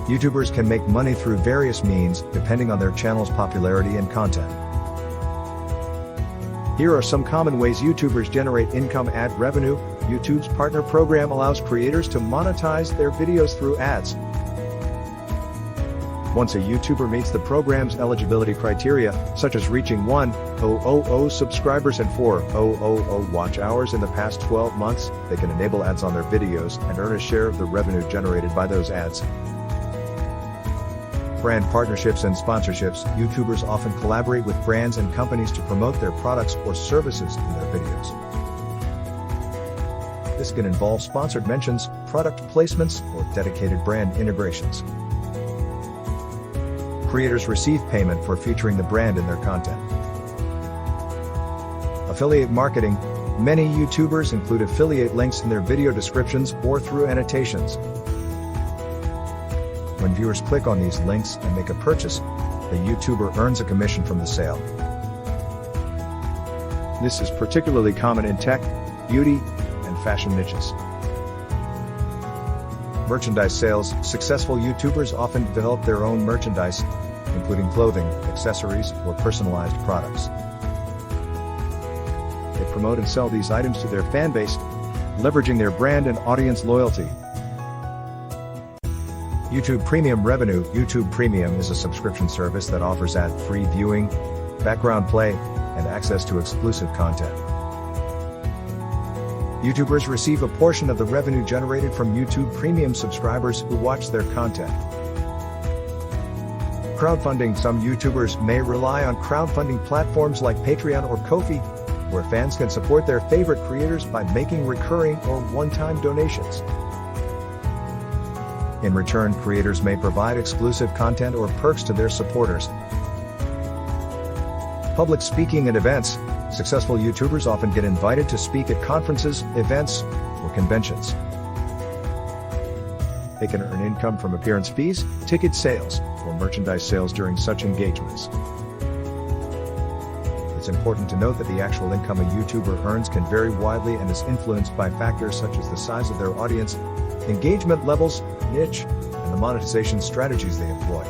YouTubers can make money through various means, depending on their channel's popularity and content. Here are some common ways YouTubers generate income: ad revenue. YouTube's partner program allows creators to monetize their videos through ads. Once a YouTuber meets the program's eligibility criteria, such as reaching 1,000 subscribers and 4,000 watch hours in the past 12 months, they can enable ads on their videos and earn a share of the revenue generated by those ads. Brand partnerships and sponsorships. YouTubers often collaborate with brands and companies to promote their products or services in their videos. This can involve sponsored mentions, product placements, or dedicated brand integrations. Creators receive payment for featuring the brand in their content. Affiliate marketing. Many YouTubers include affiliate links in their video descriptions or through annotations. When viewers click on these links and make a purchase, the YouTuber earns a commission from the sale. This is particularly common in tech, beauty, and fashion niches. Merchandise sales. Successful YouTubers often develop their own merchandise, including clothing, accessories, or personalized products. They promote and sell these items to their fan base, leveraging their brand and audience loyalty. YouTube Premium revenue. YouTube Premium is a subscription service that offers ad-free viewing, background play, and access to exclusive content. YouTubers receive a portion of the revenue generated from YouTube Premium subscribers who watch their content. Crowdfunding. Some YouTubers may rely on crowdfunding platforms like Patreon or Ko-fi, where fans can support their favorite creators by making recurring or one-time donations. In return, creators may provide exclusive content or perks to their supporters. Public speaking and events. Successful YouTubers often get invited to speak at conferences, events, or conventions. They can earn income from appearance fees, ticket sales, or merchandise sales during such engagements. It's important to note that the actual income a YouTuber earns can vary widely and is influenced by factors such as the size of their audience, engagement levels, niche, and the monetization strategies they employ.